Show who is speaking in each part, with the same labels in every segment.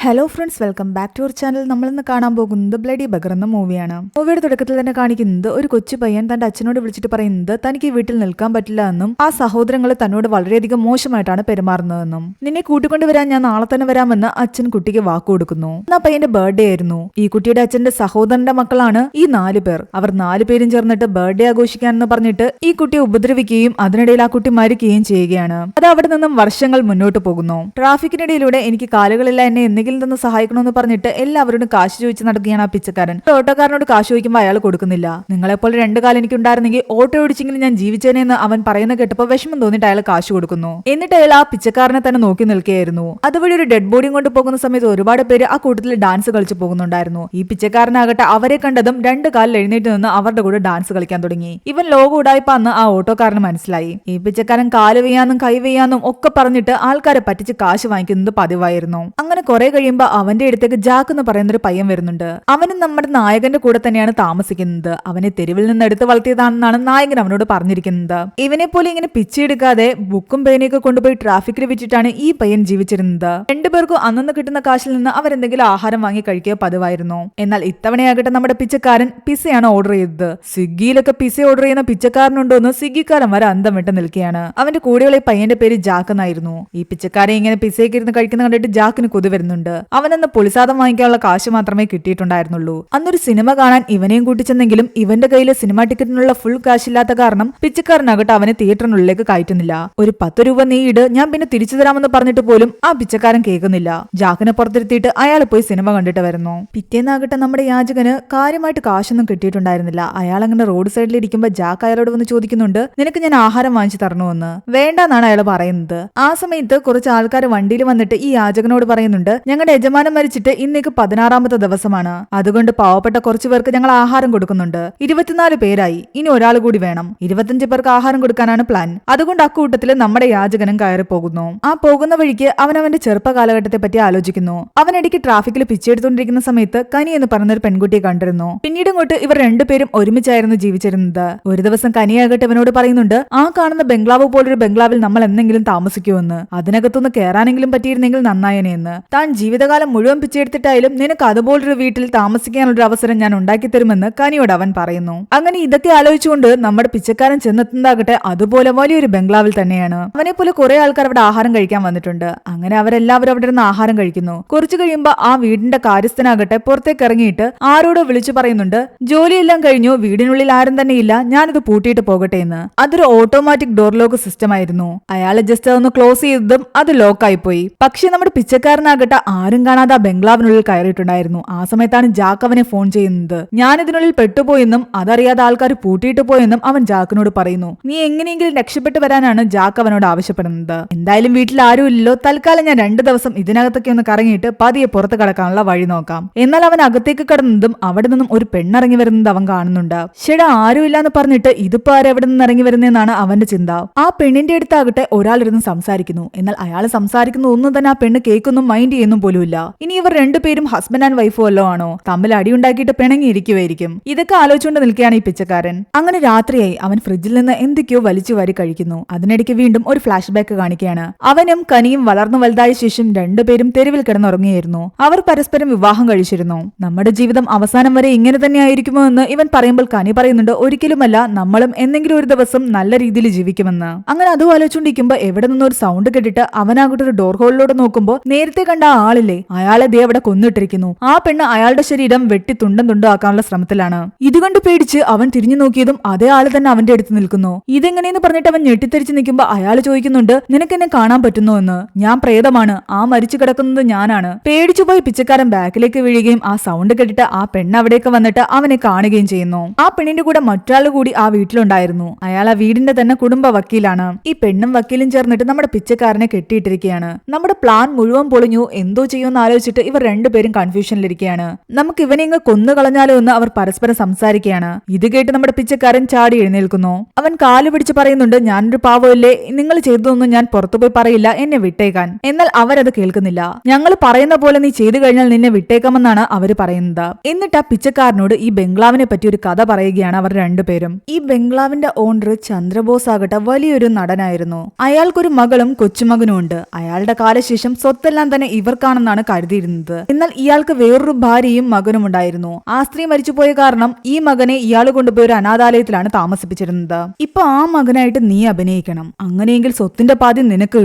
Speaker 1: Hello friends, welcome back to our channel. നമ്മളിന്ന് കാണാൻ പോകുന്നത് ബ്ലഡി ബഗർ എന്ന മൂവിയാണ്. മൂവിയുടെ തുടക്കത്തിൽ തന്നെ കാണിക്കുന്നത് ഒരു കൊച്ചു പയ്യൻ തന്റെ അച്ഛനോട് വിളിച്ചിട്ട് പറയുന്നത് തനിക്ക് ഈ വീട്ടിൽ നിൽക്കാൻ പറ്റില്ല എന്നും ആ സഹോദരങ്ങൾ തന്നോട് വളരെയധികം മോശമായിട്ടാണ് പെരുമാറുന്നതെന്നും നിന്നെ കൂട്ടിക്കൊണ്ടുവരാൻ ഞാൻ നാളെ തന്നെ വരാമെന്ന് അച്ഛൻ കുട്ടിക്ക് വാക്കു കൊടുക്കുന്നു. ആ പയ്യന്റെ ബർത്ത്ഡേ ആയിരുന്നു. ഈ കുട്ടിയുടെ അച്ഛന്റെ സഹോദരന്റെ മക്കളാണ് ഈ 4 പേർ. അവർ 4 പേരും ചേർന്നിട്ട് ബർത്ത്ഡേ ആഘോഷിക്കാനെന്ന് പറഞ്ഞിട്ട് ഈ കുട്ടിയെ ഉപദ്രവിക്കുകയും അതിനിടയിൽ ആ കുട്ടി മരിക്കുകയും ചെയ്യുകയാണ്. അത് അവിടെ നിന്നും വർഷങ്ങൾ മുന്നോട്ട് പോകുന്നു. ട്രാഫിക്കിനിടയിലൂടെ എനിക്ക് കാലുകളില്ല, എന്നെ എന്തെങ്കിലും തന്നെ സഹായിക്കണമെന്ന് പറഞ്ഞിട്ട് എല്ലാവരോടും കാശ് ചോദിച്ച് നടക്കുകയാണ് ആ പിച്ചക്കാരൻ. ഓട്ടോക്കാരനോട് കാശ് ചോദിക്കുമ്പോൾ അയാൾ കൊടുക്കുന്നില്ല. നിങ്ങളെപ്പോലെ 2 കാലം എനിക്ക് ഉണ്ടായിരുന്നെങ്കിൽ ഓട്ടോ ഓടിച്ചെങ്കിലും ഞാൻ ജീവിച്ചേനെന്ന് അവൻ പറയുന്ന കേട്ടപ്പോൾ വിഷമം തോന്നിട്ട് അയാൾ കാശ് കൊടുക്കുന്നു. എന്നിട്ട് അയാൾ ആ പിച്ചക്കാരനെ തന്നെ നോക്കി നിൽക്കുകയായിരുന്നു. അതുവഴി ഒരു ഡെഡ് ബോഡിയും കൊണ്ട് പോകുന്ന സമയത്ത് ഒരുപാട് പേര് ആ കൂട്ടത്തിൽ ഡാൻസ് കളിച്ചു പോകുന്നുണ്ടായിരുന്നു. ഈ പിച്ചക്കാരനാകട്ടെ അവരെ കണ്ടതും 2 കാലിൽ എഴുന്നേറ്റ് നിന്ന് അവരുടെ കൂടെ ഡാൻസ് കളിക്കാൻ തുടങ്ങി. ഇവൻ ലോകം ഉടായിപ്പാന്ന് ആ ഓട്ടോക്കാരന് മനസ്സിലായി. ഈ പിച്ചക്കാരൻ കാല് വെയ്യാന്നും കൈ വെയ്യാന്നും ഒക്കെ പറഞ്ഞിട്ട് ആൾക്കാരെ പറ്റിച്ച് കാശ് വാങ്ങിക്കുന്നത് പതിവായിരുന്നു. അങ്ങനെ കുറെ കഴിയുമ്പോ അവന്റെ അടുത്തേക്ക് ജാക്ക് എന്ന് പറയുന്ന ഒരു പയ്യൻ വരുന്നുണ്ട്. അവനും നമ്മുടെ നായകന്റെ കൂടെ തന്നെയാണ് താമസിക്കുന്നത്. അവനെ തെരുവിൽ നിന്ന് എടുത്ത് വളർത്തിയതാണെന്നാണ് നായകൻ അവനോട് പറഞ്ഞിരിക്കുന്നത്. ഇവനെ പോലെ ഇങ്ങനെ പിച്ചെടുക്കാതെ ബുക്കും പേനയൊക്കെ കൊണ്ടുപോയി ട്രാഫിക്കിൽ വെച്ചിട്ടാണ് ഈ പയ്യൻ ജീവിച്ചിരുന്നത്. 2 പേർക്കും അന്നു കിട്ടുന്ന കാശിൽ നിന്ന് അവരെന്തെങ്കിലും ആഹാരം വാങ്ങി കഴിക്കുക പതിവായിരുന്നു. എന്നാൽ ഇത്തവണയാകട്ടെ നമ്മുടെ പിച്ചക്കാരൻ പിസയാണ് ഓർഡർ ചെയ്തത്. സ്വിഗ്ഗിയിലൊക്കെ പിസ ഓർഡർ ചെയ്യുന്ന പിച്ചക്കാരനുണ്ടോ എന്ന് സ്വിഗ്ഗിക്കാരൻ വരെ അന്തം വിട്ട് നിൽക്കുകയാണ്. അവന്റെ കൂടെയുള്ള ഈ പയ്യന്റെ പേര് ജാക്ക് എന്നായിരുന്നു. ഈ പിച്ചക്കാരൻ ഇങ്ങനെ പിസയൊക്കെ ഇരുന്ന് കഴിക്കുന്ന കണ്ടിട്ട് ജാക്കിന് കൊതി വരുന്നുണ്ട്. അവനെന്ന് പുളിസാദം വാങ്ങിക്കാനുള്ള കാശ് മാത്രമേ കിട്ടിയിട്ടുണ്ടായിരുന്നുള്ളൂ. അന്നൊരു സിനിമ കാണാൻ ഇവനെയും കൂട്ടിച്ചെന്നെങ്കിലും ഇവന്റെ കയ്യിൽ സിനിമാ ടിക്കറ്റിനുള്ള ഫുൾ കാശില്ലാത്ത കാരണം പിച്ചക്കാരനാകട്ടെ അവനെ തിയേറ്ററിനുള്ളിലേക്ക് കയറ്റുന്നില്ല. ഒരു 10 രൂപ നീ ഇട്, ഞാൻ പിന്നെ തിരിച്ചു തരാമെന്ന് പറഞ്ഞിട്ട് പോലും ആ പിച്ചക്കാരൻ കേൾക്കുന്നില്ല. ജാക്കിനെ പുറത്തിരുത്തിയിട്ട് അയാൾ പോയി സിനിമ കണ്ടിട്ട് വരുന്നു. പിറ്റേന്നാകട്ടെ നമ്മുടെ യാചകന് കാര്യമായിട്ട് കാശൊന്നും കിട്ടിയിട്ടുണ്ടായിരുന്നില്ല. അയാൾ അങ്ങനെ റോഡ് സൈഡിൽ ഇരിക്കുമ്പോൾ ജാക്ക് അയാളോട് വന്ന് ചോദിക്കുന്നുണ്ട്, നിനക്ക് ഞാൻ ആഹാരം വാങ്ങിച്ചു തരണമെന്ന്. വേണ്ടെന്നാണ് അയാൾ പറയുന്നത്. ആ സമയത്ത് കുറച്ച് ആൾക്കാർ വണ്ടിയിൽ വന്നിട്ട് ഈ യാചകനോട് പറയുന്നുണ്ട്, ഞങ്ങളുടെ യജമാനൻ മരിച്ചിട്ട് ഇന്നേക്ക് 16ാമത്തെ ദിവസമാണ്. അതുകൊണ്ട് പാവപ്പെട്ട കുറച്ചു പേർക്ക് ഞങ്ങൾ ആഹാരം കൊടുക്കുന്നുണ്ട്. 24 പേരായി, ഇനി ഒരാൾ കൂടി വേണം. 25 പേർക്ക് ആഹാരം കൊടുക്കാനാണ് പ്ലാൻ. അതുകൊണ്ട് അക്കൂട്ടത്തിൽ നമ്മുടെ യാചകനും കയറി പോകുന്നു. ആ പോകുന്ന വഴിക്ക് അവൻ അവന്റെ ചെറുപ്പ കാലഘട്ടത്തെ പറ്റി ആലോചിക്കുന്നു. അവനിടയ്ക്ക് ട്രാഫിക്കിൽ പിച്ചെടുത്തുകൊണ്ടിരിക്കുന്ന സമയത്ത് കനി എന്ന് പറഞ്ഞ ഒരു പെൺകുട്ടിയെ കണ്ടിരുന്നു. പിന്നീട് ഇങ്ങോട്ട് ഇവർ 2 പേരും ഒരുമിച്ചായിരുന്നു ജീവിച്ചിരുന്നത്. ഒരു ദിവസം കനിയാകട്ടെ ഇവനോട് പറയുന്നുണ്ട്, ആ കാണുന്ന ബംഗ്ലാവ് പോലൊരു ബംഗ്ലാവിൽ നമ്മൾ എന്തെങ്കിലും താമസിക്കുമെന്ന്. അതിനകത്തൊന്ന് കയറാനെങ്കിലും പറ്റിയിരുന്നെങ്കിൽ നന്നായനെന്ന്. താൻ ജീവിതകാലം മുഴുവൻ പിച്ചെടുത്തിട്ടായാലും നിനക്ക് അതുപോലൊരു വീട്ടിൽ താമസിക്കാനുള്ള അവസരം ഞാൻ ഉണ്ടാക്കി തരുമെന്ന് കനിയോട് അവൻ പറയുന്നു. അങ്ങനെ ഇതൊക്കെ ആലോചിച്ചുകൊണ്ട് നമ്മുടെ പിച്ചക്കാരൻ ചെന്നെത്തുന്നതാകട്ടെ അതുപോലെ വലിയൊരു ബംഗ്ലാവിൽ തന്നെയാണ്. അവനെ പോലെ കുറെ ആൾക്കാർ അവിടെ ആഹാരം കഴിക്കാൻ വന്നിട്ടുണ്ട്. അങ്ങനെ അവരെല്ലാവരും അവിടെ നിന്ന് ആഹാരം കഴിക്കുന്നു. കുറച്ചു കഴിയുമ്പോൾ ആ വീടിന്റെ കാര്യസ്ഥനാകട്ടെ പുറത്തേക്ക് ഇറങ്ങിയിട്ട് ആരോടോ വിളിച്ചു പറയുന്നുണ്ട്, ജോലിയെല്ലാം കഴിഞ്ഞു, വീടിനുള്ളിൽ ആരും തന്നെ ഇല്ല, ഞാനിത് പൂട്ടിയിട്ട് പോകട്ടെ എന്ന്. അതൊരു ഓട്ടോമാറ്റിക് ഡോർ ലോക്ക് സിസ്റ്റം ആയിരുന്നു. അയാളെ ജസ്റ്റ് അതൊന്ന് ക്ലോസ് ചെയ്തതും അത് ലോക്കായി പോയി. പക്ഷെ നമ്മുടെ പിച്ചക്കാരനാകട്ടെ ആരും കാണാതെ ആ ബംഗ്ലാവിനുള്ളിൽ കയറിയിട്ടുണ്ടായിരുന്നു. ആ സമയത്താണ് ജാക്ക് അവനെ ഫോൺ ചെയ്യുന്നത്. ഞാൻ ഇതിനുള്ളിൽ പെട്ടുപോയെന്നും അതറിയാതെ ആൾക്കാർ പൂട്ടിയിട്ട് പോയെന്നും അവൻ ജാക്കിനോട് പറയുന്നു. നീ എങ്ങനെയെങ്കിലും രക്ഷപ്പെട്ടു വരാനാണ് ജാക്ക് അവനോട് ആവശ്യപ്പെടുന്നത്. എന്തായാലും വീട്ടിൽ ആരും ഇല്ലല്ലോ, തൽക്കാലം ഞാൻ 2 ദിവസം ഇതിനകത്തൊക്കെ ഒന്ന് കറങ്ങിയിട്ട് പതിയെ പുറത്ത് കടക്കാനുള്ള വഴി നോക്കാം. എന്നാൽ അവൻ അകത്തേക്ക് കടന്നതും അവിടെ നിന്നും ഒരു പെണ്ണിറങ്ങി വരുന്നത് അവൻ കാണുന്നുണ്ട്. ശരി, ആരും ഇല്ലാന്ന് പറഞ്ഞിട്ട് ഇതിപ്പോ ആരെവിടെ നിന്ന് ഇറങ്ങി വരുന്നതെന്നാണ് അവന്റെ ചിന്ത. ആ പെണ്ണിന്റെ അടുത്താകട്ടെ ഒരാളിരുന്ന് സംസാരിക്കുന്നു. എന്നാൽ അയാൾ സംസാരിക്കുന്ന ഒന്നും തന്നെ ആ പെണ്ണ് കേൾക്കൊന്നും മൈൻഡ് ചെയ്യുന്നും പോലുമില്ല. ഇനി ഇവർ 2 പേരും ഹസ്ബൻഡ് ആൻഡ് വൈഫോ വല്ലോ ആണോ, തമ്മിൽ അടിയുണ്ടാക്കിയിട്ട് പിണങ്ങിയിരിക്കുമായിരിക്കും. ഇതൊക്കെ ആലോചിച്ചുകൊണ്ട് നിൽക്കുകയാണ് ഈ പിച്ചക്കാരൻ. അങ്ങനെ രാത്രിയായി. അവൻ ഫ്രിഡ്ജിൽ നിന്ന് എന്തൊക്കെയോ വലിച്ചു വാരി കഴിക്കുന്നു. അതിനിടയ്ക്ക് വീണ്ടും ഒരു ഫ്ലാഷ് ബാക്ക് കാണിക്കുകയാണ്. അവനും കനിയും വളർന്നു വലുതായ ശേഷം 2 പേരും തെരുവിൽ കിടന്നുറങ്ങിയായിരുന്നു. അവർ പരസ്പരം വിവാഹം കഴിച്ചിരുന്നു. നമ്മുടെ ജീവിതം അവസാനം വരെ ഇങ്ങനെ തന്നെ ആയിരിക്കുമോ എന്ന് ഇവൻ പറയുമ്പോൾ കനി പറയുന്നുണ്ട്, ഒരിക്കലുമല്ല, നമ്മളും എന്തെങ്കിലും ഒരു ദിവസം നല്ല രീതിയിൽ ജീവിക്കുമെന്ന്. അങ്ങനെ അതും ആലോചിച്ചുകൊണ്ടിരിക്കുമ്പോ എവിടെ നിന്നും ഒരു സൗണ്ട് കേട്ടിട്ട് അവനാകട്ടെ ഒരു ഡോർ ഹോളിലൂടെ നോക്കുമ്പോൾ നേരത്തെ കണ്ട ആ ആളില്ലേ, അയാളെ ദേ അവിടെ കൊന്നിട്ടിരിക്കുന്നു. ആ പെണ്ണ് അയാളുടെ ശരീരം വെട്ടി തുണ്ടം തുണ്ടാക്കാനുള്ള ശ്രമത്തിലാണ്. ഇതുകൊണ്ട് പേടിച്ച് അവൻ തിരിഞ്ഞു നോക്കിയതും അതേ ആള് തന്നെ അവന്റെ അടുത്ത് നിൽക്കുന്നു. ഇതെങ്ങനെയെന്ന് പറഞ്ഞിട്ട് അവൻ ഞെട്ടിത്തെറിച്ച് നിൽക്കുമ്പോ അയാൾ ചോദിക്കുന്നുണ്ട്, നിനക്ക് എന്നെ കാണാൻ പറ്റുന്നോ എന്ന്. ഞാൻ പ്രേതമാണ്, ആ മരിച്ചു കിടക്കുന്നത് ഞാനാണ്. പേടിച്ചുപോയി പിച്ചക്കാരൻ ബാക്കിലേക്ക് വീഴുകയും ആ സൗണ്ട് കേട്ടിട്ട് ആ പെണ്ണ് അവിടേക്ക് വന്നിട്ട് അവനെ കാണുകയും ചെയ്യുന്നു. ആ പെണ്ണിന്റെ കൂടെ മറ്റൊരാൾ കൂടി ആ വീട്ടിലുണ്ടായിരുന്നു. അയാൾ ആ വീടിന്റെ തന്നെ കുടുംബ വക്കീലാണ്. ഈ പെണ്ണും വക്കീലും ചേർന്നിട്ട് നമ്മുടെ പിച്ചക്കാരനെ കെട്ടിയിട്ടിരിക്കുകയാണ്. നമ്മുടെ പ്ലാൻ മുഴുവൻ പൊളിഞ്ഞു, എന്തോ ചെയ്യുമെന്ന് ആലോചിച്ചിട്ട് ഇവർ 2 പേരും കൺഫ്യൂഷനിലിരിക്കുകയാണ്. നമുക്ക് ഇവനെ ഇങ്ങ് കൊന്നു കളഞ്ഞാലോ എന്ന് അവർ പരസ്പരം സംസാരിക്കുകയാണ്. ഇത് കേട്ട് നമ്മുടെ പിച്ചക്കാരൻ ചാടി എഴുന്നേൽക്കുന്നു. അവൻ കാല് പിടിച്ച് പറയുന്നുണ്ട്, ഞാനൊരു പാവമല്ലേ, നിങ്ങൾ ചെയ്തതൊന്നും ഞാൻ പുറത്തുപോയി പറയില്ല, എന്നെ വിട്ടേക്കാൻ. എന്നാൽ അവരത് കേൾക്കുന്നില്ല. ഞങ്ങൾ പറയുന്ന പോലെ നീ ചെയ്തു കഴിഞ്ഞാൽ നിന്നെ വിട്ടേക്കാമെന്നാണ് അവര് പറയുന്നത്. എന്നിട്ട് ആ പിച്ചക്കാരനോട് ഈ ബംഗ്ലാവിനെ പറ്റി ഒരു കഥ പറയുകയാണ് അവർ 2 പേരും. ഈ ബംഗ്ലാവിന്റെ ഓണർ ചന്ദ്രബോസ് ആകട്ടെ വലിയൊരു നടനായിരുന്നു. അയാൾക്കൊരു മകളും കൊച്ചുമകനും ഉണ്ട്. അയാളുടെ കാലശേഷം സ്വത്തെല്ലാം തന്നെ ഇവർക്കാണ് മകളാണെന്നാണ് കരുതിയിരുന്നത്. എന്നാൽ ഇയാൾക്ക് വേറൊരു ഭാര്യയും മകനും ഉണ്ടായിരുന്നു. ആ സ്ത്രീ മരിച്ചുപോയ കാരണം ഈ മകനെ ഇയാൾ കൊണ്ടുപോയി ഒരു അനാഥാലയത്തിലാണ് താമസിപ്പിച്ചിരുന്നത്. ഇപ്പൊ ആ മകനായിട്ട് നീ അഭിനയിക്കണം. അങ്ങനെയെങ്കിൽ സ്വത്തിന്റെ പാതി നിനക്ക്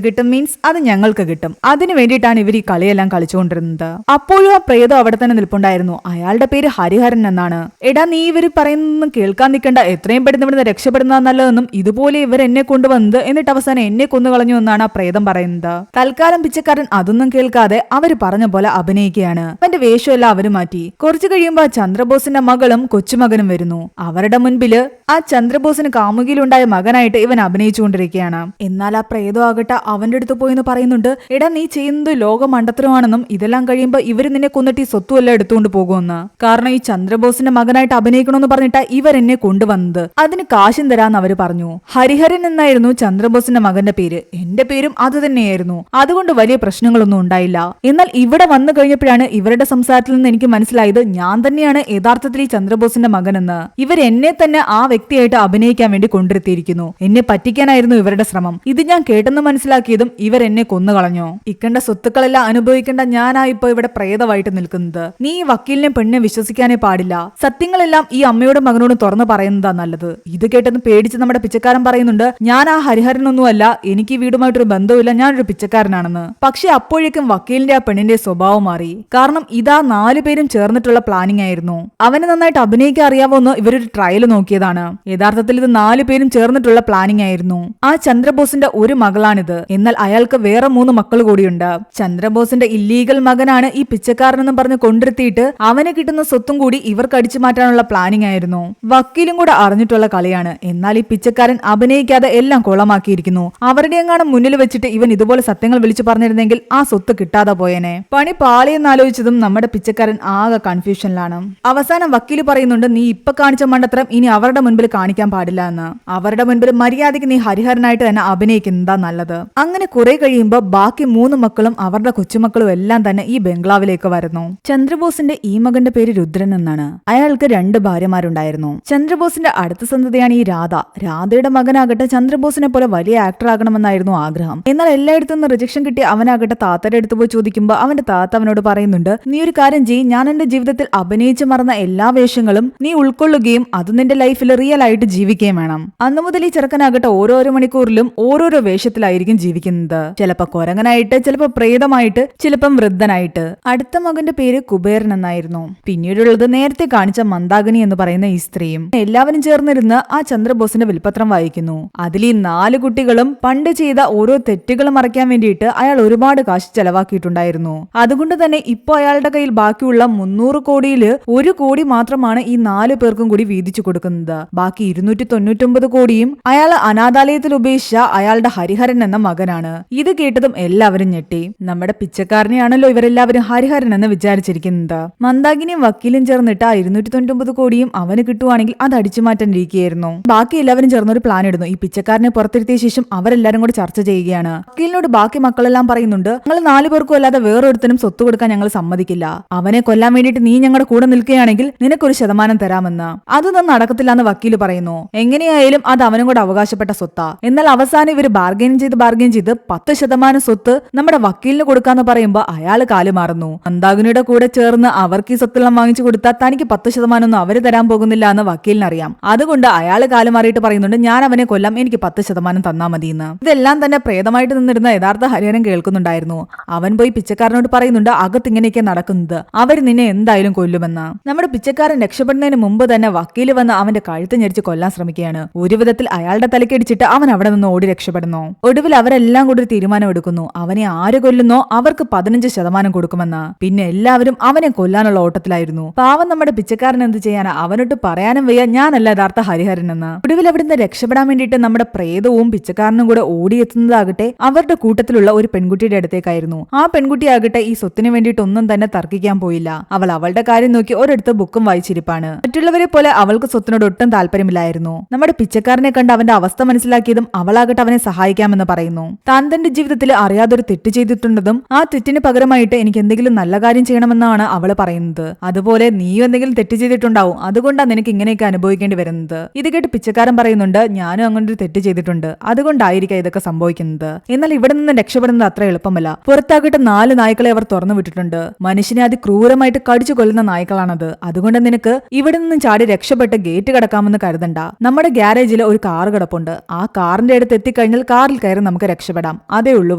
Speaker 1: കിട്ടും മീൻസ് അത് ഞങ്ങൾക്ക് കിട്ടും. അതിനു വേണ്ടിയിട്ടാണ് ഇവർ ഈ കളിയെല്ലാം കളിച്ചുകൊണ്ടിരുന്നത്. അപ്പോഴും ആ പ്രേതം അവിടെ തന്നെ നിൽപ്പുണ്ടായിരുന്നു. അയാളുടെ പേര് ഹരിഹരൻ എന്നാണ്. എടാ, നീ ഇവർ പറയുന്നൊന്നും കേൾക്കാൻ നിൽക്കണ്ട, എത്രയും പെട്ടെന്ന് ഇവിടുന്ന് രക്ഷപ്പെടുന്ന നല്ലതെന്നും ഇതുപോലെ ഇവർ എന്നെ കൊണ്ടുവന്നത് എന്നിട്ട് അവസാനം എന്നെ കൊന്നുകളഞ്ഞു എന്നാണ് ആ പ്രേതം പറയുന്നത്. തൽക്കാലം പിച്ചക്കാരൻ അതൊന്നും കേൾക്കാതെ അവര് പറഞ്ഞ പോലെ അഭിനയിക്കുകയാണ്. അവന്റെ വേഷമെല്ലാം അവര് മാറ്റി. കുറച്ചു കഴിയുമ്പോ ചന്ദ്രബോസിന്റെ മകളും കൊച്ചുമകനും വരുന്നു. അവരുടെ മുൻപില് ആ ചന്ദ്രബോസിന് കാമുകിയിലുണ്ടായ മകനായിട്ട് ഇവൻ അഭിനയിച്ചുകൊണ്ടിരിക്കുകയാണ്. എന്നാൽ ആ പ്രേതം ആകട്ടെ അവന്റെ അടുത്ത് പോയിന്ന് പറയുന്നുണ്ട്, എടാ നീ ചെയ്യുന്നത് ലോക മണ്ടത്തരമാണെന്നും ഇതെല്ലാം കഴിയുമ്പോ ഇവര് നിന്നെ കൊന്നിട്ട് ഈ സ്വത്തുമെല്ലാം എടുത്തുകൊണ്ട് പോകുമെന്ന്. കാരണം ഈ ചന്ദ്രബോസിന്റെ മകനായിട്ട് അഭിനയിക്കണമെന്ന് പറഞ്ഞിട്ടാ ഇവരെന്നെ കൊണ്ടുവന്നത്. അതിന് കാശും തരാന്ന് അവര് പറഞ്ഞു. ഹരിഹരൻ എന്നായിരുന്നു ചന്ദ്രബോസിന്റെ മകന്റെ പേര്. എന്റെ പേരും അത് തന്നെയായിരുന്നു. അതുകൊണ്ട് വലിയ പ്രശ്നങ്ങളൊന്നും ഉണ്ടായില്ല. എന്നാൽ ഇവിടെ വന്നു കഴിഞ്ഞപ്പോഴാണ് ഇവരുടെ സംസാരത്തിൽ നിന്ന് എനിക്ക് മനസ്സിലായത് ഞാൻ തന്നെയാണ് യഥാർത്ഥത്തിൽ ഈ ചന്ദ്രബോസിന്റെ മകനെന്ന്. ഇവർ എന്നെ തന്നെ ആ വ്യക്തിയായിട്ട് അഭിനയിക്കാൻ വേണ്ടി കൊണ്ടുവരുത്തിയിരിക്കുന്നു. എന്നെ പറ്റിക്കാനായിരുന്നു ഇവരുടെ ശ്രമം. ഇത് ഞാൻ കേട്ടെന്ന് മനസ്സിലാക്കിയതും ഇവർ എന്നെ കൊന്നുകളഞ്ഞു. ഇക്കണ്ട സ്വത്തുക്കളെല്ലാം അനുഭവിക്കേണ്ട ഞാനാ ഇപ്പൊ ഇവിടെ പ്രേതമായിട്ട് നിൽക്കുന്നത്. നീ ഈ വക്കീലിനെ പെണ്ണിനെ വിശ്വസിക്കാനേ പാടില്ല. സത്യങ്ങളെല്ലാം ഈ അമ്മയോടും മകനോടും തുറന്നു പറയുന്നതാ നല്ലത്. ഇത് കേട്ടെന്ന് പേടിച്ച് നമ്മുടെ പിച്ചക്കാരൻ പറയുന്നുണ്ട്, ഞാൻ ആ ഹരിഹരനൊന്നുമല്ല, എനിക്ക് ഈ വീടുമായിട്ടൊരു ബന്ധവുമില്ല, ഞാനൊരു പിച്ചക്കാരനാണെന്ന്. പക്ഷെ അപ്പോഴേക്കും വക്കീലിന്റെ ആ പെണ്ണിന്റെ സ്വഭാവം മാറി. കാരണം ഇതാ 4 പേരും ചേർന്നിട്ടുള്ള പ്ലാനിംഗ് ആയിരുന്നു. അവന് നന്നായിട്ട് അഭിനയിക്കാൻ അറിയാവോന്ന് ഇവരൊരു ട്രയൽ നോക്കിയതാണ്. യഥാർത്ഥത്തിൽ ഇത് 4 പേരും ചേർന്നിട്ടുള്ള പ്ലാനിംഗ് ആയിരുന്നു. ആ ചന്ദ്രബോസിന്റെ ഒരു മകളാണിത്. എന്നാൽ അയാൾക്ക് വേറെ 3 മക്കൾ കൂടിയുണ്ട്. ചന്ദ്രബോസിന്റെ ഇല്ലീഗൽ മകനാണ് ഈ പിച്ചക്കാരനെന്നും പറഞ്ഞ് കൊണ്ടിരുത്തിയിട്ട് അവന് കിട്ടുന്ന സ്വത്തും കൂടി ഇവർക്ക് അടിച്ചു മാറ്റാനുള്ള പ്ലാനിംഗ് ആയിരുന്നു. വക്കീലും കൂടെ അറിഞ്ഞിട്ടുള്ള കളിയാണ്. എന്നാൽ ഈ പിച്ചക്കാരൻ അഭിനയിക്കാതെ എല്ലാം കൊളമാക്കിയിരിക്കുന്നു. അവരുടെ എങ്ങാനും മുന്നിൽ വെച്ചിട്ട് ഇവൻ ഇതുപോലെ സത്യങ്ങൾ വിളിച്ചു പറഞ്ഞിരുന്നെങ്കിൽ ആ സ്വത്ത് കിട്ടാതെ പോയേനെ. പണി പാളിയെന്നാലോചിച്ചതും നമ്മുടെ പിച്ചക്കാരൻ ആകെ കൺഫ്യൂഷനിലാണ്. അവസാനം വക്കീല് പറയുന്നുണ്ട്, നീ ഇപ്പൊ കാണിച്ച മണ്ടത്തരം ഇനി അവരുടെ മുൻപിൽ കാണിക്കാൻ പാടില്ല എന്ന്. അവരുടെ മുൻപിൽ മര്യാദയ്ക്ക് നീ ഹരിഹരനായിട്ട് തന്നെ അഭിനയിക്കുന്നതാ നല്ലത്. അങ്ങനെ കുറെ കഴിയുമ്പോ ബാക്കി 3 മക്കളും അവരുടെ കൊച്ചുമക്കളും എല്ലാം തന്നെ ഈ ബംഗ്ലാവിലേക്ക് വരുന്നു. ചന്ദ്രബോസിന്റെ ഈ മകന്റെ പേര് രുദ്രൻ എന്നാണ്. അയാൾക്ക് 2 ഭാര്യമാരുണ്ടായിരുന്നു. ചന്ദ്രബോസിന്റെ അടുത്ത സന്തതിയാണ് ഈ രാധ. രാധയുടെ മകനാകട്ടെ ചന്ദ്രബോസിനെ പോലെ വലിയ ആക്ടർ ആകണമെന്നായിരുന്നു ആഗ്രഹം. എന്നാൽ എല്ലായിടത്തു നിന്ന് റിജക്ഷൻ കിട്ടി അവനാകട്ടെ താത്തയുടെ അടുത്ത് പോയി ചോദിക്കുമ്പോൾ അവന്റെ താത്ത അവനോട് പറയുന്നുണ്ട്, നീ ഒരു കാര്യം ചെയ്യ്, ഞാൻ എന്റെ ജീവിതത്തിൽ അഭിനയിച്ചു മറന്ന എല്ലാ വേഷങ്ങളും നീ ഉൾക്കൊള്ളുകയും അത് നിന്റെ ലൈഫിൽ റിയൽ ആയിട്ട് ജീവിക്കുകയും വേണം. അന്നു മുതൽ ഈ ചെറുക്കനാകട്ടെ ഓരോരോ മണിക്കൂറിലും ഓരോരോ വേഷത്തിലായിരിക്കും ജീവിക്കുന്നത്. ചിലപ്പോ കൊരങ്ങനായിട്ട്, ചിലപ്പോ പ്രേതമായിട്ട്, ചിലപ്പം വൃദ്ധനായിട്ട്. അടുത്ത മകന്റെ പേര് കുബേരൻ എന്നായിരുന്നു. പിന്നീടുള്ളത് നേരത്തെ കാണിച്ച മന്ദാകിനി എന്ന് പറയുന്ന ഈ സ്ത്രീയും. എല്ലാവരും ചേർന്നിരുന്ന് ആ ചന്ദ്രബോസിന്റെ വിൽപത്രം വായിക്കുന്നു. അതിൽ ഈ 4 കുട്ടികളും പണ്ട് ചെയ്ത ഓരോ തെറ്റുകൾ മറയ്ക്കാൻ വേണ്ടിയിട്ട് അയാൾ ഒരുപാട് കാശ് ചെലവാക്കിയിട്ടുണ്ടായിരുന്നു. അതുകൊണ്ട് തന്നെ ഇപ്പൊ അയാളുടെ കയ്യിൽ ബാക്കിയുള്ള 300 കോടിയിൽ 1 കോടി മാത്രമാണ് ഈ 4 പേർക്കും കൂടി വീതിച്ചു കൊടുക്കുന്നത്. ബാക്കി 299 കോടിയും അയാൾ അനാഥാലയത്തിൽ ഉപേക്ഷിച്ച അയാളുടെ ഹരിഹരൻ എന്ന മകനാണ്. ഇത് കേട്ടതും എല്ലാവരും ഞെട്ടി. നമ്മുടെ പിച്ചക്കാരനെയാണല്ലോ ഇവരെല്ലാവരും ഹരിഹരൻ എന്ന് വിചാരിച്ചിരിക്കുന്നത്. മന്ദാകിനിയും വക്കീലും ചേർന്നിട്ട് ആ 299 കോടിയും അവന് കിട്ടുവാണെങ്കിൽ അത് അടിച്ചു മാറ്റാൻ ഇരിക്കുകയായിരുന്നു. ബാക്കി എല്ലാവരും ചേർന്നൊരു പ്ലാൻ ഇടുന്നു. ഈ പിച്ചക്കാരനെ പുറത്തിരുത്തിയ ശേഷം അവരെല്ലാരും കൂടി ചർച്ച ചെയ്യുകയാണ്. വക്കീലിനോട് ബാക്കി മക്കളെല്ലാം പറയുന്നുണ്ട്, ഞങ്ങൾ 4 പേർക്കും അല്ലാതെ വേറൊരുത്തനും സ്വത്ത് കൊടുക്കാൻ ഞങ്ങൾ സമ്മതിക്കില്ല. അവനെ കൊല്ലാൻ വേണ്ടിയിട്ട് നീ ഞങ്ങളുടെ കൂടെ നിൽക്കുകയാണെങ്കിൽ നിനക്കൊരു ശതമാനം തരാമെന്ന്. അതൊന്നും നടക്കത്തില്ല എന്ന് വക്കീല് പറയുന്നു. എങ്ങനെയായാലും അത് അവനും കൂടെ അവകാശപ്പെട്ട സ്വത്താ. എന്നാൽ അവസാനം ഇവർ ബാർഗെയിൻ ചെയ്ത് 10% സ്വത്ത് നമ്മുടെ വക്കീലിന് കൊടുക്കാന്ന് പറയുമ്പോൾ അയാൾ കാലുമാറുന്നു. മന്ദാകിനിയുടെ കൂടെ ചേർന്ന് അവർക്ക് ഈ സ്വത്തെല്ലാം വാങ്ങിച്ചു കൊടുത്താൽ തനിക്ക് 10% ഒന്നും അവര് തരാൻ പോകുന്നില്ല എന്ന് വക്കീലിനറിയാം. അതുകൊണ്ട് അയാൾ കാലുമാറിയിട്ട് പറയുന്നുണ്ട്, ഞാൻ അവനെ കൊല്ലാം, എനിക്ക് 10% തന്നാ മതിയെന്ന്. ഇതെല്ലാം തന്നെ പ്രേതമായിട്ട് നിന്നിരുന്ന യഥാർത്ഥ ഹരിഹരൻ കേൾക്കുന്നുണ്ടായിരുന്നു. അവൻ പോയി പിച്ചക്കാരനോട് പറയുന്നുണ്ട്, അകത്ത് ഇങ്ങനെയൊക്കെ നടക്കുന്നത്, അവര് നിന്നെ എന്തായാലും കൊല്ലുമെന്ന്. നമ്മുടെ പിച്ചക്കാരൻ രക്ഷപ്പെടുന്നതിന് മുമ്പ് തന്നെ വക്കീല് വന്ന് അവന്റെ കഴുത്ത് ഞെരിച്ച് കൊല്ലാൻ ശ്രമിക്കുകയാണ്. ഒരു വിധത്തിൽ അയാളുടെ തലക്കടിച്ചിട്ട് അവൻ അവിടെ നിന്ന് ഓടി രക്ഷപ്പെടുന്നു. ഒടുവിൽ അവരെല്ലാം കൂടി ഒരു തീരുമാനം എടുക്കുന്നു. അവനെ ആര് കൊല്ലുന്നോ അവർക്ക് 15% കൊടുക്കുമെന്ന്. പിന്നെ എല്ലാവരും അവനെ കൊല്ലാനുള്ള ഓട്ടത്തിലായിരുന്നു. പാവം നമ്മുടെ പിച്ചക്കാരൻ എന്ത് ചെയ്യാനാ, അവനോട്ട് പറയാനും വയ്യ ഞാനല്ല യഥാർത്ഥ ഹരിഹരൻ എന്ന്. ഒടുവിൽ അവിടുന്ന് രക്ഷപ്പെടാൻ വേണ്ടിയിട്ട് നമ്മുടെ പ്രേതവും പിച്ചക്കാരനും കൂടെ ഓടിയെത്തുന്നതാകട്ടെ അവരുടെ കൂട്ടത്തിലുള്ള ഒരു പെൺകുട്ടിയുടെ അടുത്തേക്കായിരുന്നു. ആ പെൺകുട്ടിയാകട്ടെ ഈ സ്വത്തിന് വേണ്ടിയിട്ട് ഒന്നും തന്നെ തർക്കിക്കാൻ പോയില്ല. അവൾ അവളുടെ കാര്യം നോക്കി ഒരിടത്ത് ബുക്കും വായിച്ചിരിപ്പാണ്. മറ്റുള്ളവരെ പോലെ അവൾക്ക് സ്വത്തിനോട് ഒട്ടും താല്പര്യമില്ലായിരുന്നു. നമ്മുടെ പിച്ചക്കാരനെ കണ്ട് അവന്റെ അവസ്ഥ മനസ്സിലാക്കിയതും അവളാകട്ടെ അവനെ സഹായിക്കാമെന്ന് പറയുന്നു. താൻ തന്റെ ജീവിതത്തിൽ അറിയാതൊരു തെറ്റ് ചെയ്തിട്ടുണ്ടെന്നും ആ തെറ്റിന് പകരമായിട്ട് എനിക്ക് എന്തെങ്കിലും നല്ല കാര്യം ചെയ്യണമെന്നാണ് അവള് പറയുന്നത്. അതുപോലെ നീയും എന്തെങ്കിലും തെറ്റ് ചെയ്തിട്ടുണ്ടാവും, അതുകൊണ്ടാണ് നിനക്ക് ഇങ്ങനെയൊക്കെ അനുഭവിക്കേണ്ടി വരുന്നത്. ഇത് കേട്ട് പിച്ചക്കാരൻ പറയുന്നുണ്ട്, ഞാനും അങ്ങനെ ഒരു തെറ്റ് ചെയ്തിട്ടുണ്ട്, അതുകൊണ്ടായിരിക്കാം ഇതൊക്കെ സംഭവിക്കുന്നത്. എന്നാൽ ഇവിടെ നിന്ന് രക്ഷപ്പെടുന്നത് അത്ര എളുപ്പമല്ല. പുറത്താകട്ടെ 4 നായ്ക്കളെ അവർ തുറന്നു വിട്ടിട്ടുണ്ട്. മനുഷ്യനെ അതിക്രൂരമായിട്ട് കടിച്ചു കൊല്ലുന്ന നായ്ക്കളാണത്. അതുകൊണ്ട് നിനക്ക് ഇവിടെ നിന്നും ചാടി രക്ഷപ്പെട്ട് ഗേറ്റ് കടക്കാമെന്ന് കരുതണ്ട. നമ്മുടെ ഗ്യാരേജിൽ ഒരു കാർ കിടപ്പുണ്ട്. ആ കാറിന്റെ അടുത്ത് എത്തിക്കഴിഞ്ഞാൽ കാറിൽ കയറി നമുക്ക് രക്ഷപ്പെടാം. അതേ ഉള്ളു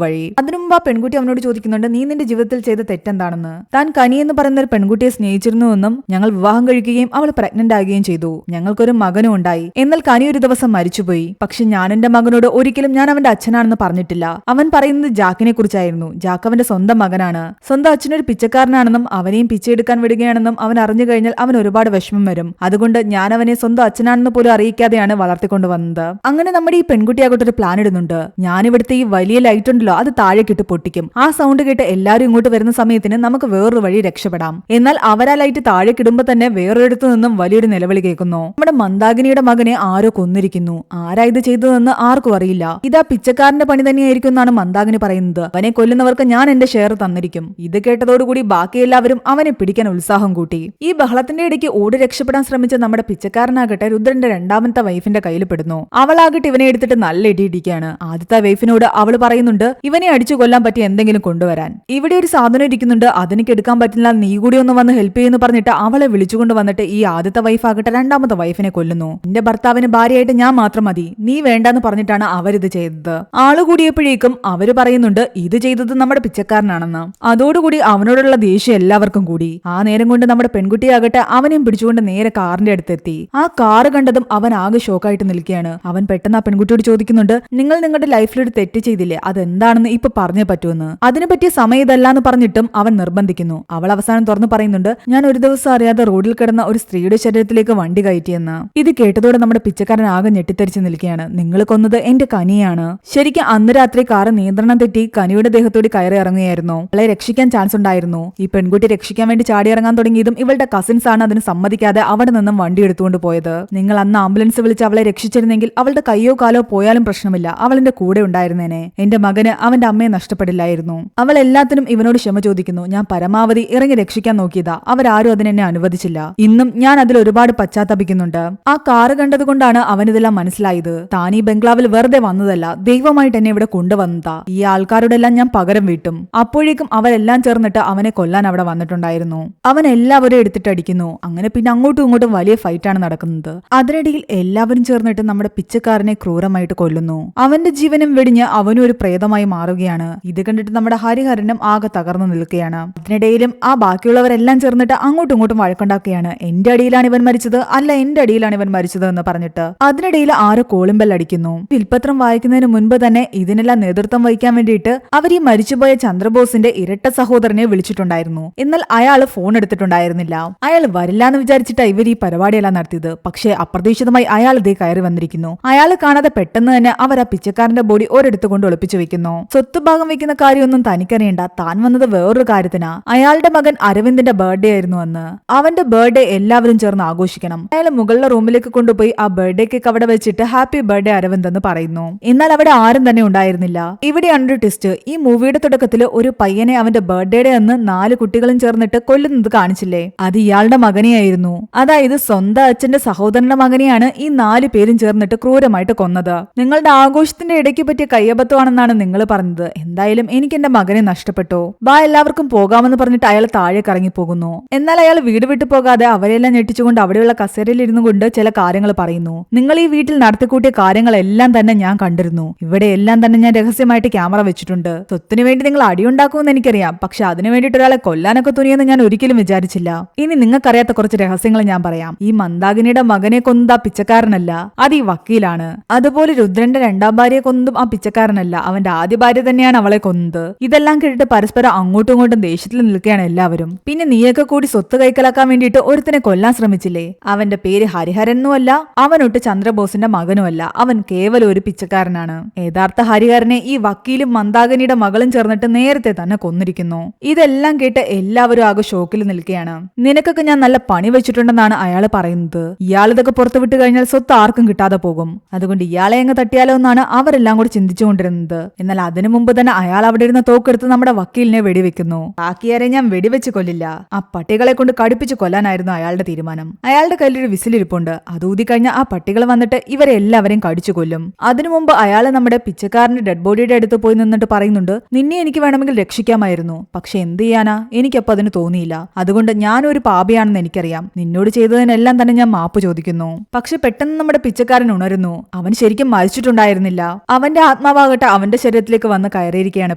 Speaker 1: വഴി. അതിനു മുമ്പ് ആ പെൺകുട്ടി അവനോട് ചോദിക്കുന്നുണ്ട്, നീ നിന്റെ ജീവിതത്തിൽ ചെയ്ത തെറ്റെന്താണെന്ന്. താൻ കനി എന്ന് പറയുന്ന ഒരു പെൺകുട്ടിയെ സ്നേഹിച്ചിരുന്നുവെന്നും ഞങ്ങൾ വിവാഹം കഴിക്കുകയും അവൾ പ്രഗ്നന്റ് ആകുകയും ചെയ്തു. ഞങ്ങൾക്കൊരു മകനും ഉണ്ടായി. എന്നാൽ കനി ഒരു ദിവസം മരിച്ചുപോയി. പക്ഷെ ഞാൻ എന്റെ മകനോട് ഒരിക്കലും ഞാൻ അവന്റെ അച്ഛനാണെന്ന് പറഞ്ഞിട്ടില്ല. അവൻ പറയുന്നത് ജാക്കിനെ കുറിച്ചായിരുന്നു. ജാക്ക് അവന്റെ സ്വന്തം മകനാണ്. സ്വന്തം അച്ഛനൊരു പിച്ചക്കാരനാണെന്നും അവനെയും പിച്ചെടുക്കാൻ വിടുകയാണെന്നും അവൻ അറിഞ്ഞു കഴിഞ്ഞാൽ അവൻ ഒരുപാട് വിഷമം വരും. അതുകൊണ്ട് ഞാൻ അവനെ സ്വന്തം അച്ഛനാണെന്ന് പോലും അറിയിക്കാതെയാണ് വളർത്തിക്കൊണ്ടുവന്നത്. അങ്ങനെ നമ്മുടെ ഈ പെൺകുട്ടിയാകട്ടെ ഒരു പ്ലാൻ ഇടുന്നുണ്ട്. ഞാനിവിടുത്തെ ഈ വലിയ ലൈറ്റ് ഉണ്ടല്ലോ അത് താഴേക്കിട്ട് പൊട്ടിക്കും. ആ സൗണ്ട് കേട്ട് എല്ലാവരും ഇങ്ങോട്ട് വരുന്ന സമയത്തിന് നമുക്ക് വേറൊരു വഴി രക്ഷപ്പെടാം. എന്നാൽ അവരാ ലൈറ്റ് താഴേക്കിടുമ്പോ തന്നെ വേറൊരിടത്തു നിന്നും വലിയൊരു നിലവിളി കേൾക്കുന്നു. നമ്മുടെ മന്ദാകിനിയുടെ മകനെ ആരോ കൊന്നിരിക്കുന്നു. ആരാ ഇത് ചെയ്തതെന്ന് ആർക്കും അറിയില്ല. ഇതാ പിച്ചക്കാരന്റെ പണി തന്നെയായിരിക്കും എന്നാണ് മന്ദാകിനി പറയുന്നത്. അവനെ കൊല്ലുന്നവർക്ക് ഞാൻ എന്റെ ഷെയർ തന്നിരിക്കും. ഇത് കേട്ടതോടുകൂടി ബാക്കി എല്ലാവരും അവനെ പിടിക്കാൻ ഉത്സാഹം കൂട്ടി. ഈ ബഹളത്തിന്റെ ഇടയ്ക്ക് ഓടി രക്ഷപ്പെടാൻ ശ്രമിച്ച നമ്മുടെ പിച്ചക്കാരനാകട്ടെ രുദ്രന്റെ രണ്ടാമത്തെ വൈഫിന്റെ കയ്യിൽ പെടുന്നു. അവളാകട്ടെ ഇവനെ എടുത്തിട്ട് നല്ല ഇടിയിടിക്കുകയാണ്. ആദ്യത്തെ വൈഫിനോട് അവൾ പറയുന്നുണ്ട് ഇവനെ അടിച്ചു കൊല്ലാൻ പറ്റിയ എന്തെങ്കിലും കൊണ്ടുവരാൻ. ഇവിടെ ഒരു സാധനം ഇരിക്കുന്നുണ്ട്, അതെനിക്ക് എടുക്കാൻ പറ്റില്ല, നീ കൂടി ഒന്ന് വന്ന് ഹെൽപ്പ് ചെയ്യുന്നു പറഞ്ഞിട്ട് അവളെ വിളിച്ചുകൊണ്ട് വന്നിട്ട് ഈ ആദ്യത്തെ വൈഫാകട്ടെ രണ്ടാമത്തെ വൈഫിനെ കൊല്ലുന്നു. എന്റെ ഭർത്താവിന് ഭാര്യയായിട്ട് ഞാൻ മാത്രം മതി, നീ വേണ്ടെന്ന് പറഞ്ഞിട്ടാണ് അവരിത് ചെയ്തത്. ആള് കൂടിയപ്പോഴേക്കും അവര് പറയുന്നുണ്ട് ഇത് ചെയ്തത് നമ്മുടെ പിച്ചക്കാരനാണെന്ന്. അതോടുകൂടി അവനോടുള്ള ദേഷ്യം എല്ലാവർക്കും കൂടി. ആ നേരം കൊണ്ട് നമ്മുടെ പെൺകുട്ടിയാകട്ടെ അവനെയും പിടിച്ചുകൊണ്ട് നേരെ കാറിന്റെ അടുത്തെത്തി. ആ കാറ് കണ്ടതും അവൻ ആകെ ഷോക്കായിട്ട് നിൽക്കുകയാണ്. അവൻ പെട്ടെന്ന് ആ പെൺകുട്ടിയോട് ചോദിക്കുന്നുണ്ട്, നിങ്ങൾ നിങ്ങളുടെ ലൈഫിൽ ഒരു തെറ്റ് ചെയ്തില്ലേ, അതെന്താണെന്ന് ഇപ്പൊ പറഞ്ഞേ പറ്റുമെന്ന്. അതിനെ പറ്റിയ സമയം ഇതല്ലാന്ന് പറഞ്ഞിട്ടും അവൻ നിർബന്ധിക്കുന്നു. അവൾ അവസാനം തുറന്നു പറയുന്നുണ്ട്, ഞാൻ ഒരു ദിവസം അറിയാതെ റോഡിൽ കിടന്ന ഒരു സ്ത്രീയുടെ ശരീരത്തിലേക്ക് വണ്ടി കയറ്റിയെന്ന്. ഇത് കേട്ടതോടെ നമ്മുടെ പിച്ചക്കാരൻ ആകെ ഞെട്ടിത്തെറിച്ച് നിൽക്കുകയാണ്. നിങ്ങൾ കൊന്നത് എന്റെ കനിയാണ്. ശരിക്കും അന്ന് രാത്രി കാറ് നിയന്ത്രണം തെറ്റി കനിയുടെ ദേഹത്തോടെ കയറി ഇറങ്ങുകയായിരുന്നു. അവളെ രക്ഷിക്കാൻ ചാൻസ് ഉണ്ടായിരുന്നു. ഈ പെൺകുട്ടി രക്ഷിക്കാൻ വേണ്ടി ചാടി ഇറങ്ങാൻ തുടങ്ങിയതും ഇവളുടെ കസിൻസ് ആണ് അതിന് സമ്മതിക്കാതെ അവിടെ നിന്നും വണ്ടി എടുത്തുകൊണ്ട് പോയത്. നിങ്ങൾ അന്ന് ആംബുലൻസ് വിളിച്ച് അവളെ രക്ഷിച്ചിരുന്നെങ്കിൽ അവളുടെ കയ്യോ കാലോ പോയാലും പ്രശ്നമില്ല, അവളിന്റെ കൂടെ ഉണ്ടായിരുന്നേനെ. എന്റെ മകന് അവന്റെ അമ്മയെ നഷ്ടപ്പെടില്ലായിരുന്നു. അവൾ എല്ലാത്തിനും ഇവനോട് ക്ഷമ ചോദിക്കുന്നു. ഞാൻ പരമാവധി ഇറങ്ങി രക്ഷിക്കാൻ നോക്കിയതാ, അവരാരും അതിനെന്നെ അനുവദിച്ചില്ല. ഇന്നും ഞാൻ അതിൽ ഒരുപാട് പശ്ചാത്തപിക്കുന്നുണ്ട്. ആ കാറ് കണ്ടതുകൊണ്ടാണ് അവനിതെല്ലാം മനസ്സിലായത്. താൻ ഈ ബംഗ്ലാവിൽ വെറുതെ വന്നതല്ല, ദൈവമായിട്ട് എന്നെ ഇവിടെ കൊണ്ടുവന്നതാ. ഈ ആൾക്കാരോടെല്ലാം ഞാൻ പകരം വീട്ടും. അപ്പോഴേക്കും അവരെല്ലാം ചേർന്നിട്ട് അവനെ കൊല്ലാൻ അവിടെ വന്നിട്ടുണ്ടായിരുന്നു. അവൻ എല്ലാവരും എടുത്തിട്ട് അടിക്കുന്നു. അങ്ങനെ പിന്നെ അങ്ങോട്ടും ഇങ്ങോട്ടും വലിയ ഫൈറ്റാണ് നടക്കുന്നത്. അതിനിടയിൽ എല്ലാവരും ചേർന്നിട്ട് നമ്മുടെ പിച്ചക്കാരനെ ക്രൂരമായിട്ട് കൊല്ലുന്നു. അവന്റെ ജീവനും വെടിഞ്ഞ് അവനും ഒരു പ്രേതമായി മാറുകയാണ്. ഇത് കണ്ടിട്ട് നമ്മുടെ ഹരിഹരനും ആകെ തകർന്നു നിൽക്കുകയാണ്. അതിനിടയിലും ആ ബാക്കിയുള്ളവരെല്ലാം ചേർന്നിട്ട് അങ്ങോട്ടും ഇങ്ങോട്ടും വഴക്കുണ്ടാക്കുകയാണ്. എന്റെ അടിയിലാണ് ഇവൻ മരിച്ചത്, അല്ല എന്റെ അടിയിലാണ് ഇവൻ മരിച്ചത് എന്ന് പറഞ്ഞിട്ട്. അതിനിടയിൽ ആരോ കോളിംബെൽ അടിക്കുന്നു. വിൽപത്രം വായിക്കുന്നതിന് മുൻപ് തന്നെ ഇതിനെല്ലാം നേതൃത്വം വഹിക്കാൻ വേണ്ടിയിട്ട് അവർ ഈ മരിച്ചുപോയ ചന്ദ്രബോസിന്റെ ഇരട്ട സഹോദരനെ വിളിച്ചിട്ടുണ്ടായിരുന്നു. എന്നാൽ അയാൾ ഫോൺ എടുത്തിട്ടുണ്ടായിരുന്നില്ല. അയാൾ വരില്ലാന്ന് വിചാരിച്ചിട്ടാണ് ഇവർ ഈ പരിപാടിയെല്ലാം നടത്തിയത്. പക്ഷേ അപ്രതീക്ഷിതമായി അയാൾ ഇതേ കയറി വന്നിരിക്കുന്നു. അയാൾ കാണാതെ പെട്ടെന്ന് തന്നെ അവർ ആ പിച്ചക്കാരന്റെ ബോഡി ഒരിടത്ത് കൊണ്ട് ഒളിപ്പിച്ചു വെക്കുന്നു. സ്വത്ത് ഭാഗം വെക്കുന്ന കാര്യമൊന്നും തനിക്കറിയണ്ട, താൻ വന്നത് വേറൊരു കാര്യത്തിനാ. അയാളുടെ മകൻ അരവിന്ദിന്റെ ബർത്ത്ഡേ ആയിരുന്നു അന്ന്. അവന്റെ ബർത്ത്ഡേ എല്ലാവരും ചേർന്ന് ആഘോഷിക്കണം. അയാൾ മുകളിലെ റൂമിലേക്ക് കൊണ്ടുപോയി ആ ബർത്ത്ഡേ കേക്ക് അവിടെ വെച്ചിട്ട് ഹാപ്പി ബർത്ത്ഡേ അരവിന്ദ് എന്ന് പറയുന്നു. എന്നാൽ അവിടെ ആരും തന്നെ ഉണ്ടായിരുന്നില്ല. ഇവിടെയാണ് ഒരു ട്വിസ്റ്റ്. ഈ മൂവിയുടെ തുടക്കത്തിൽ ഒരു പയ്യനെ അവന്റെ ബർത്ത്ഡേയുടെ അന്ന് 4 കുട്ടികളും ചേർന്നിട്ട് കൊല്ലുന്നത് കാണിച്ചില്ലേ, അത് ഇയാളുടെ മകനെയായിരുന്നു. അതായത് സ്വന്തം അച്ഛന്റെ സഹോദരന്റെ മകനെയാണ് ഈ 4 പേരും ചേർന്നിട്ട് ക്രൂരമായിട്ട് കൊന്നത്. നിങ്ങളുടെ ആഘോഷത്തിന്റെ ഇടയ്ക്ക് പറ്റിയ കയ്യബദ്ധമാണെന്നാണ് നിങ്ങൾ പറഞ്ഞത്. എന്തായാലും എനിക്ക് എന്റെ മകനെ നഷ്ടപ്പെട്ടു, ബാ എല്ലാവർക്കും പോകാമെന്ന് പറഞ്ഞിട്ട് അയാൾ താഴേക്ക് ഇറങ്ങി പോകുന്നു. എന്നാൽ അയാൾ വീട് വിട്ടു പോകാതെ അവരെല്ലാം ഞെട്ടിച്ചുകൊണ്ട് അവിടെയുള്ള കസേരയിൽ ഇരുന്നു കൊണ്ട് ചില കാര്യങ്ങൾ പറയുന്നു. നിങ്ങൾ ഈ വീട്ടിൽ നടത്തിക്കൂട്ടിയ കാര്യങ്ങളെല്ലാം തന്നെ ഞാൻ കണ്ടിരുന്നു. ഇവിടെ എല്ലാം തന്നെ ഞാൻ രഹസ്യമായിട്ട് ക്യാമറ വെച്ചിട്ടുണ്ട്. സ്വത്തിന് വേണ്ടി നിങ്ങൾ അടിയുണ്ടാക്കുമെന്ന് എനിക്കറിയാം, പക്ഷെ അതിനു വേണ്ടിയിട്ട് ഒരാളെ കൊല്ലാനൊക്കെ തുനിയെന്ന് ഞാൻ ഒരിക്കലും വിചാരിച്ചില്ല. ഇനി നിങ്ങൾക്കറിയാത്ത കുറച്ച് രഹസ്യങ്ങൾ ഞാൻ പറയാം. ഈ മന്ദാകിനിയുടെ മകനെ കൊന്നത് ആ പിച്ചക്കാരനല്ല, അത് ഈ വക്കീലാണ്. അതുപോലെ രുദ്രന്റെ രണ്ടാം ഭാര്യയെ കൊന്നതും ആ പിച്ചക്കാരനല്ല, അവന്റെ ആദ്യ ഭാര്യ തന്നെയാണ് അവളെ കൊന്നത്. ഇതെല്ലാം കേട്ടിട്ട് പരസ്പരം അങ്ങോട്ടും ഇങ്ങോട്ടും ദേഷ്യത്തിൽ നിൽക്കുകയാണ് എല്ലാവരും. പിന്നെ നീയൊക്കെ കൂടി സ്വത്ത് കൈക്കലാക്കാൻ വേണ്ടിയിട്ട് ഒരുത്തനെ കൊല്ലാൻ ശ്രമിച്ചില്ലേ, അവന്റെ പേര് ഹരിഹരനുമല്ല, അവനൊട്ട് ചന്ദ്രബോസിന്റെ മകനുമല്ല, അവൻ കേവലം ഒരു പിച്ചക്കാരനാണ്. യഥാർത്ഥ ഹരിഹരനെ ഈ വക്കീലും മന്ദാകിനിയുടെ മകളും ചേർന്നിട്ട് നേരത്തെ തന്നെ കൊന്നിരിക്കുന്നു. ഇതെല്ലാം കേട്ട് എല്ലാവരും ആകെ ഷോക്കിൽ നിൽക്കുകയാണ്. നിനക്കൊക്കെ ഞാൻ നല്ല പണി വെച്ചിട്ടുണ്ടെന്നാണ് അയാൾ പറയുന്നത്. ഇയാൾ ഇതൊക്കെ പുറത്തുവിട്ട് കഴിഞ്ഞാൽ സ്വത്ത് ആർക്കും കിട്ടാതെ പോകും, അതുകൊണ്ട് ഇയാളെ അങ്ങ് തട്ടിയാലോ എന്നാണ് അവരെല്ലാം കൂടി ചിന്തിച്ചുകൊണ്ടിരുന്നത്. എന്നാൽ അതിനു മുമ്പ് തന്നെ അയാൾ അവിടെ ഇരുന്ന തോക്കെടുത്ത് നമ്മുടെ വക്കീലിനെ വെടിവെക്കുന്നു. ബാക്കിയാരെ ഞാൻ വെടിവെച്ച് കൊല്ലില്ല, ആ പട്ടികളെ കൊണ്ട് കടുപ്പിച്ച് കൊല്ലാനായിരുന്നു അയാളുടെ തീരുമാനം. അയാളുടെ കയ്യിലൊരു വിസിലിരിപ്പുണ്ട്, അത് ഊതിക്കഴിഞ്ഞാൽ ആ പട്ടികൾ വന്നിട്ട് ഇവരെ എല്ലാവരെയും കടിച്ചു കൊല്ലും. അതിനു മുമ്പ് അയാൾ നമ്മുടെ പിച്ചക്കാരന്റെ ഡെഡ് ബോഡിയുടെ അടുത്ത് പോയി നിന്നിട്ട് പറയുന്നുണ്ട്, നിന്നെ എനിക്ക് വേണമെങ്കിൽ രക്ഷിക്കാമായിരുന്നു, പക്ഷെ എന്ത് ചെയ്യാനാ, എനിക്കപ്പോ അതിന് തോന്നിയില്ല. അതുകൊണ്ട് ഞാനൊരു പാപിയാണെന്ന് എനിക്കറിയാം. നിന്നോട് ചെയ്തതിനെല്ലാം തന്നെ ഞാൻ മാപ്പ് ചോദിക്കുന്നു. പക്ഷെ പെട്ടെന്ന് നമ്മുടെ പിച്ചക്കാരൻ ഉണരുന്നു. അവൻ ശരിക്കും മരിച്ചിട്ടുണ്ടായിരുന്നില്ല. അവന്റെ ആത്മാവാകട്ടെ അവന്റെ ശരീരത്തിലേക്ക് വന്ന് കയറിയിരിക്കുകയാണ്.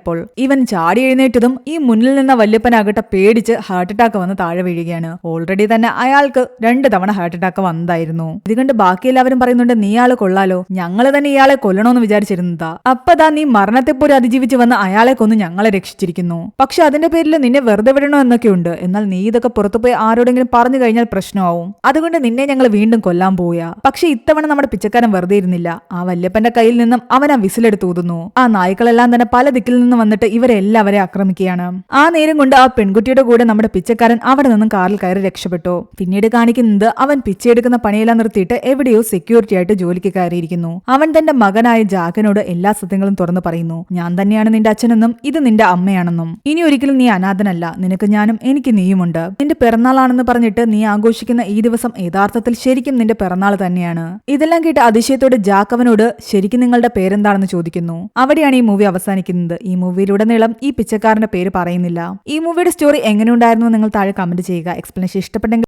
Speaker 1: ഇപ്പോൾ ഇവൻ ചാടി എഴുന്നേറ്റതും ഈ മുന്നിൽ നിന്ന വല്യപ്പനാകട്ടെ പേടിച്ച് ഹാർട്ട് അറ്റാക്ക് വന്ന് താഴെ വീഴുകയാണ്. ഓൾറെഡി തന്നെ അയാൾക്ക് 2 തവണ ഹാർട്ട് അറ്റാക്ക് വന്നതായിരുന്നു. ഇതുകൊണ്ട് ബാക്കി എല്ലാവരും പറയുന്നുണ്ട്, നീ ആള് കൊള്ളാലോ, ഞങ്ങള് തന്നെ ഇയാളെ കൊല്ലണോന്ന് വിചാരിച്ചിരുന്നതാ. അപ്പതാ നീ മരണത്തെ പോലും അതിജീവിച്ച് വന്ന് അയാളെ കൊന്ന് ഞങ്ങളെ രക്ഷിച്ചിരിക്കുന്നു. പക്ഷെ അതിന്റെ പേരിൽ നിന്നെ വെറുതെ വിടണോ എന്നൊക്കെ ഉണ്ട്. എന്നാൽ നീ ഇതൊക്കെ പുറത്തുപോയി ആരോടെങ്കിലും പറഞ്ഞു കഴിഞ്ഞാൽ പ്രശ്നമാവും. അതുകൊണ്ട് നിന്നെ ഞങ്ങൾ വീണ്ടും കൊല്ലാൻ പോവുക. പക്ഷെ ഇത്തവണ നമ്മുടെ പിച്ചക്കാരൻ വെറുതെ ഇരുന്നില്ല. ആ വല്യപ്പന്റെ കയ്യിൽ നിന്നും അവൻ ആ വിസിലെടുത്ത് ഊതുന്നു. ആ നായ്ക്കളെല്ലാം തന്നെ പല ദിക്കിൽ നിന്ന് വന്നിട്ട് ഇവരെല്ലാവരെ ആക്രമിക്കുകയാണ്. ആ നേരം കൊണ്ട് ആ പെൺകുട്ടിയുടെ കൂടെ നമ്മുടെ പിച്ചക്കാരൻ അവിടെ നിന്നും കാറിൽ കയറി രക്ഷപ്പെട്ടു. പിന്നീട് കാണിക്കുന്നത് അവൻ പിച്ചയെടുക്കുന്ന പണിയെല്ലാം നിർത്തിയിട്ട് എവിടെയോ സെക്യൂരിറ്റി ആയിട്ട് ജോലിക്ക് കയറിയിരിക്കുന്നു. അവൻ തന്റെ മകനായ ജാക്കിനോട് എല്ലാ സത്യങ്ങളും തുറന്നു പറയുന്നു. ഞാൻ തന്നെയാണ് നിന്റെ അച്ഛനെന്നും ഇത് നിന്റെ അമ്മയാണെന്നും ഇനി ഒരിക്കലും നീ അനാഥനല്ല, നിനക്ക് ഞാനും എനിക്ക് നീയുമുണ്ട്. നിന്റെ പിറന്നാളാണെന്ന് പറഞ്ഞിട്ട് നീ ആഘോഷിക്കുന്ന ഈ ദിവസം യഥാർത്ഥത്തിൽ ശരിക്കും നിന്റെ പിറന്നാൾ തന്നെയാണ്. ഇതെല്ലാം കേട്ട് അതിശയത്തോടെ ജാക്ക് അവനോട് ശരിക്കും നിങ്ങളുടെ പേരെന്താണെന്ന് ചോദിക്കുന്നു. അവിടെയാണ് ഈ മൂവി അവസാനിക്കുന്നത്. ഈ മൂവിയിലുടനീളം ഈ പിച്ചക്കാരന്റെ പേര് പറയുന്നില്ല. ഈ മൂവിയുടെ സ്റ്റോറി എങ്ങനെയുണ്ടായിരുന്നു നിങ്ങൾ താഴെ കമന്റ് ചെയ്യുക. എക്സ്പ്ലനേഷൻ ഇഷ്ടപ്പെട്ടെങ്കിൽ